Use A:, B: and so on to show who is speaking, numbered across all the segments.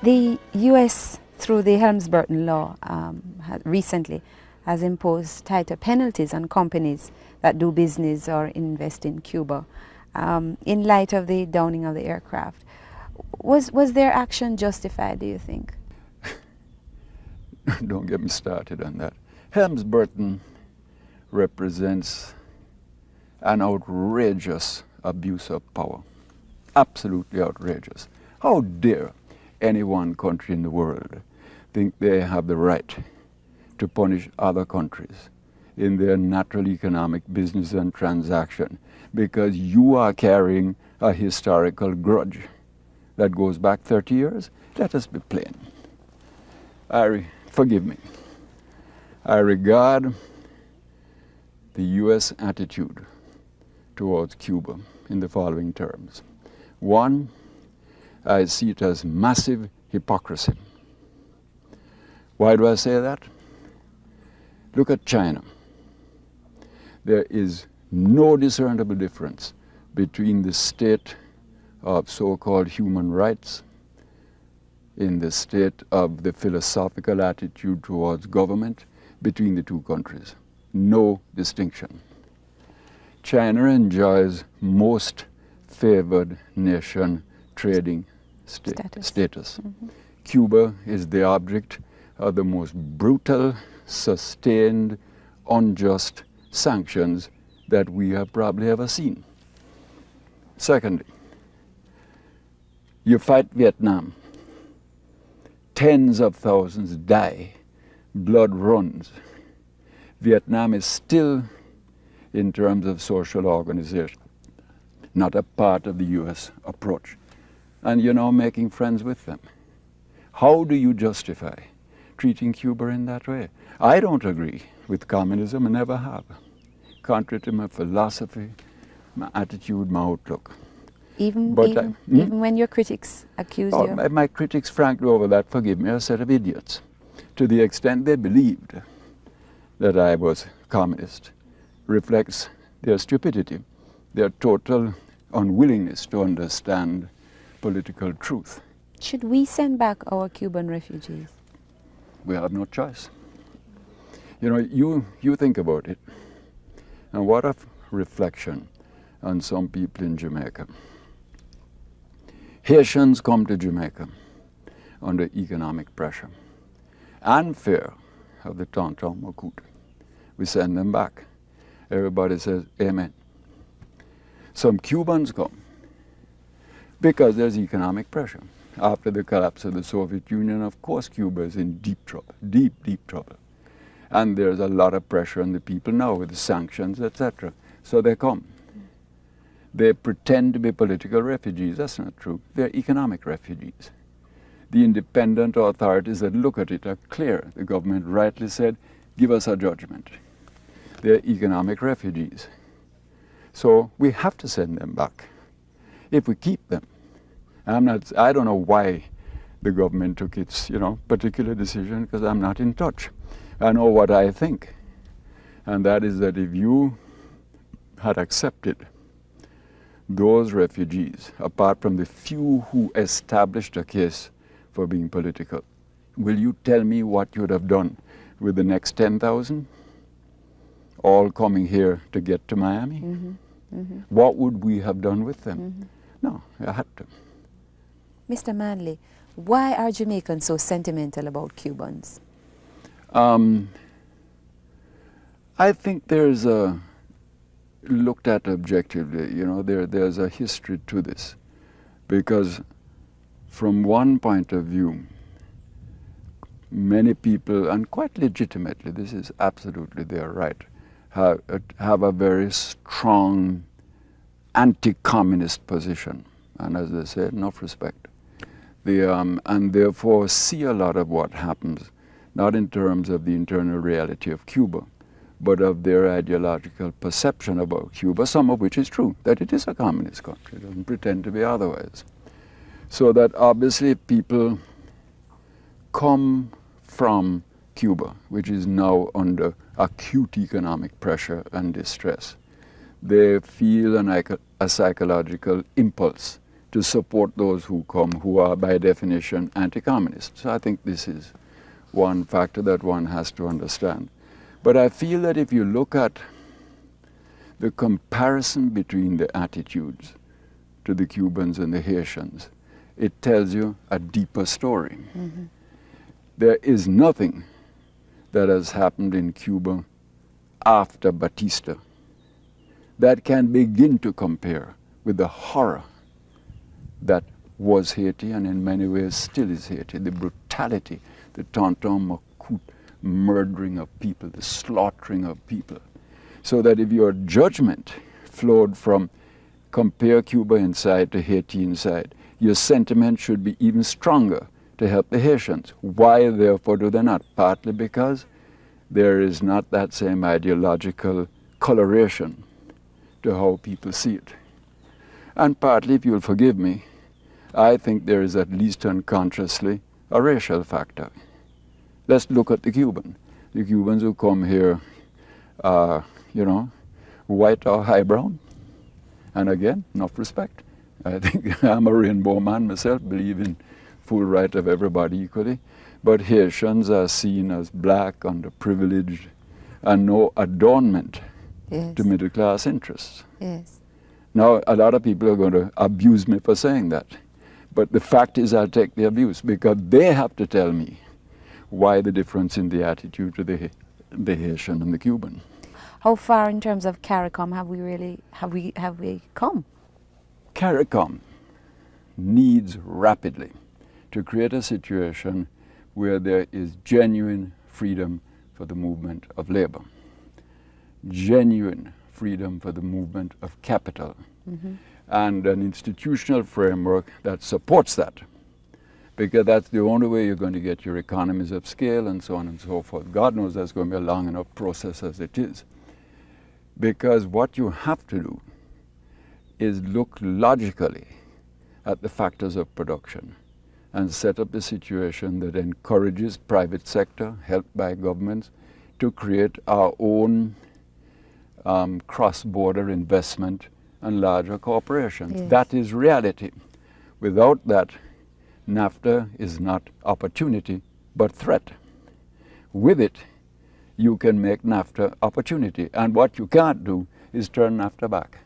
A: The U.S., through the Helms-Burton law, recently has imposed tighter penalties on companies that do business or invest in Cuba in light of the downing of the aircraft. Was their action justified, do you think?
B: Don't get me started on that. Helms-Burton represents an outrageous abuse of power. Absolutely outrageous. How dare any one country in the world think they have the right to punish other countries in their natural economic business and transaction because you are carrying a historical grudge that goes back 30 years? Let us be plain. Forgive me. I regard the U.S. attitude towards Cuba in the following terms. One, I see it as massive hypocrisy. Why do I say that? Look at China. There is no discernible difference between the state of so-called human rights in the state of the philosophical attitude towards government between the two countries. No distinction. China enjoys most favored nation trading status. Mm-hmm. Cuba is the object of the most brutal, sustained, unjust sanctions that we have probably ever seen. Secondly, you fight Vietnam. Tens of thousands die. Blood runs. Vietnam is still, in terms of social organization, not a part of the U.S. approach. And you're now making friends with them. How do you justify treating Cuba in that way? I don't agree with communism and never have. Contrary to my philosophy, my attitude, my outlook.
A: Even when your critics accuse you?
B: My critics, frankly, over that, forgive me, are a set of idiots. To the extent they believed that I was communist, reflects their stupidity, their total unwillingness to understand political truth.
A: Should we send back our Cuban refugees?
B: We have no choice. You know, you think about it, and what a reflection on some people in Jamaica. Haitians come to Jamaica under economic pressure and fear of the Tonton Macoute. We send them back. Everybody says, amen. Some Cubans come because there's economic pressure. After the collapse of the Soviet Union, of course, Cuba is in deep trouble, deep, deep trouble. And there's a lot of pressure on the people now with the sanctions, etc. So they come. They pretend to be political refugees. That's not true. They're economic refugees. The independent authorities that look at it are clear. The government rightly said, give us a judgment. They're economic refugees. So we have to send them back. If we keep them, I don't know why the government took its particular decision, because I'm not in touch. I know what I think. And that is that if you had accepted those refugees, apart from the few who established a case for being political, will you tell me what you would have done with the next 10,000? All coming here to get to Miami? Mm-hmm. Mm-hmm. What would we have done with them? Mm-hmm. No, I had to.
A: Mr. Manley, why are Jamaicans so sentimental about Cubans?
B: I think there's looked at objectively, there's a history to this. Because from one point of view, many people, and quite legitimately, this is absolutely their right, have a very strong anti-communist position. And as they say, enough respect. And therefore see a lot of what happens, not in terms of the internal reality of Cuba, but of their ideological perception about Cuba, some of which is true, that it is a communist country, it doesn't pretend to be otherwise. So that obviously people come from Cuba, which is now under acute economic pressure and distress. They feel a psychological impulse to support those who come who are by definition anti-communist. So I think this is one factor that one has to understand. But I feel that if you look at the comparison between the attitudes to the Cubans and the Haitians, it tells you a deeper story. Mm-hmm. There is nothing that has happened in Cuba after Batista that can begin to compare with the horror that was Haiti and in many ways still is Haiti. The brutality, the Tonton Macoute murdering of people, the slaughtering of people. So that if your judgment flowed from compare Cuba inside to Haiti inside, your sentiment should be even stronger to help the Haitians. Why, therefore, do they not? Partly because there is not that same ideological coloration to how people see it. And partly, if you'll forgive me, I think there is at least unconsciously a racial factor. Let's look at the Cuban. The Cubans who come here are, white or high brown. And again, enough respect. I think I'm a rainbow man myself, believe in full right of everybody equally. But Haitians are seen as black, underprivileged, and no adornment to middle class interests.
A: Yes.
B: Now, a lot of people are going to abuse me for saying that. But the fact is I'll take the abuse because they have to tell me why the difference in the attitude to the Haitian and the Cuban.
A: How far in terms of CARICOM have we come?
B: CARICOM needs rapidly to create a situation where there is genuine freedom for the movement of labor, genuine freedom for the movement of capital, and an institutional framework that supports that. Because that's the only way you're going to get your economies of scale and so on and so forth. God knows that's going to be a long enough process as it is. Because what you have to do is look logically at the factors of production and set up a situation that encourages private sector, helped by governments, to create our own cross-border investment and larger corporations. Yes. That is reality. Without that, NAFTA is not opportunity, but threat. With it, you can make NAFTA opportunity. And what you can't do is turn NAFTA back.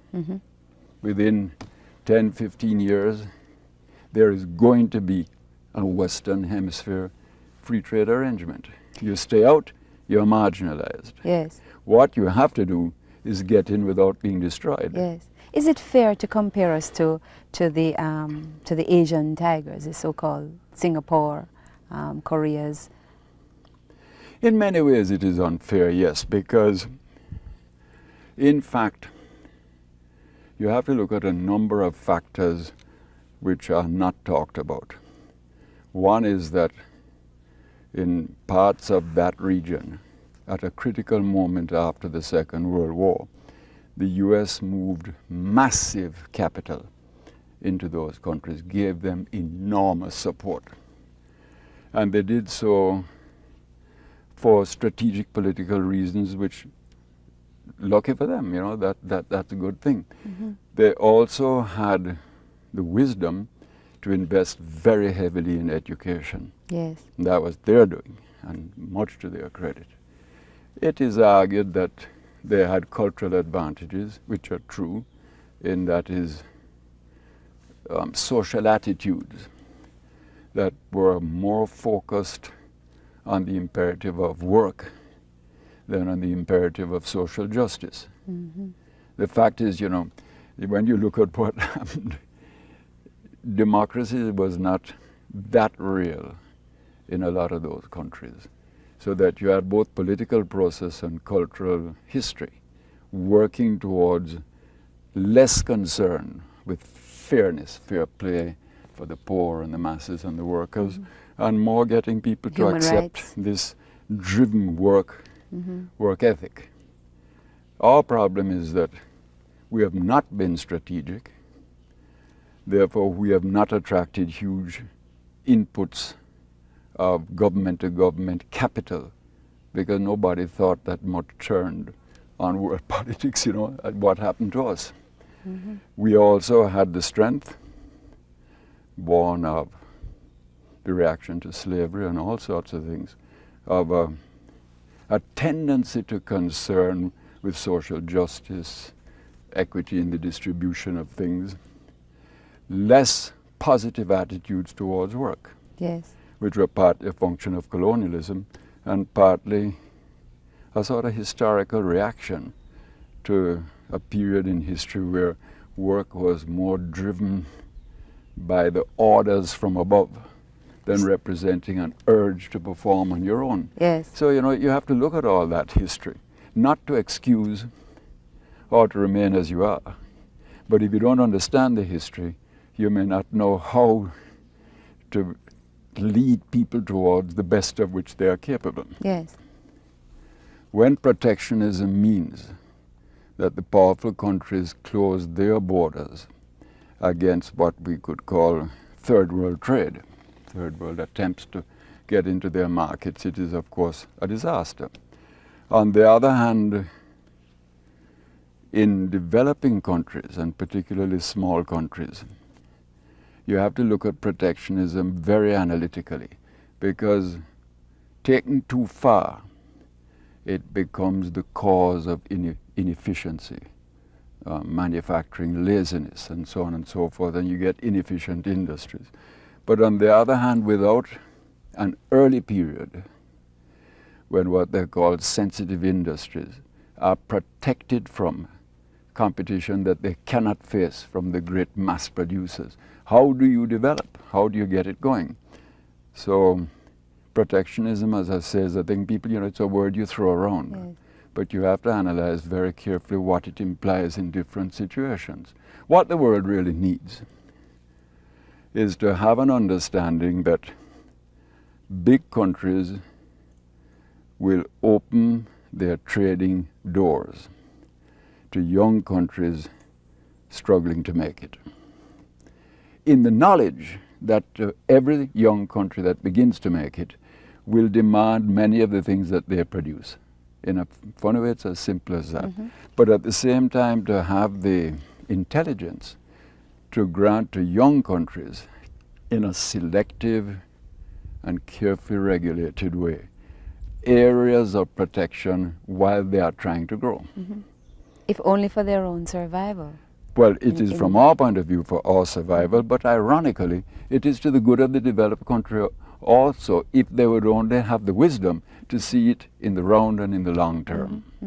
B: Within 10, 15 years, there is going to be a Western Hemisphere free trade arrangement. You stay out, you're marginalized.
A: Yes.
B: What you have to do is get in without being destroyed.
A: Yes. Is it fair to compare us to the Asian tigers, the so-called Singapore, Koreas?
B: In many ways it is unfair, yes, because in fact you have to look at a number of factors which are not talked about. One is that in parts of that region, at a critical moment after the Second World War, the US moved massive capital into those countries, gave them enormous support. And they did so for strategic political reasons, which, lucky for them, that's a good thing. They also had the wisdom to invest very heavily in education.
A: Yes.
B: That was their doing, and much to their credit. It is argued that they had cultural advantages, which are true, in that is social attitudes that were more focused on the imperative of work than on the imperative of social justice. The fact is, when you look at what happened, democracy was not that real in a lot of those countries. So that you had both political process and cultural history working towards less concern with fairness, fair play for the poor and the masses and the workers, and more getting people to accept this driven work ethic. Our problem is that we have not been strategic, therefore we have not attracted huge inputs of government-to-government capital, because nobody thought that much turned on world politics, at what happened to us. We also had the strength born of the reaction to slavery and all sorts of things, of a tendency to concern with social justice, equity in the distribution of things, less positive attitudes towards work,
A: Yes.
B: which were partly a function of colonialism and partly a sort of historical reaction to a period in history where work was more driven by the orders from above than representing an urge to perform on your own.
A: Yes.
B: So, you know, you have to look at all that history, not to excuse or to remain as you are. But if you don't understand the history, you may not know how to lead people towards the best of which they are capable.
A: Yes.
B: When protectionism means that the powerful countries close their borders against what we could call third world trade, third world attempts to get into their markets, it is of course a disaster. On the other hand, in developing countries, and particularly small countries, you have to look at protectionism very analytically, because taken too far, it becomes the cause of inefficiency, manufacturing laziness, and so on and so forth, and you get inefficient industries. But on the other hand, without an early period when what they call sensitive industries are protected from competition that they cannot face from the great mass producers, how do you develop? How do you get it going? So protectionism, as I say, I think people, you know, it's a word you throw around.
A: Yes.
B: But you have to analyze very carefully what it implies in different situations. What the world really needs is to have an understanding that big countries will open their trading doors to young countries struggling to make it, in the knowledge that every young country that begins to make it will demand many of the things that they produce. In a funny way, it's as simple as that.
A: Mm-hmm.
B: But at the same time, to have the intelligence to grant to young countries in a selective and carefully regulated way areas of protection while they are trying to grow.
A: Mm-hmm. If only for their own survival.
B: Well, it is from our point of view for our survival, but ironically, it is to the good of the developed country also, if they would only have the wisdom to see it in the round and in the long term.
A: Mm-hmm.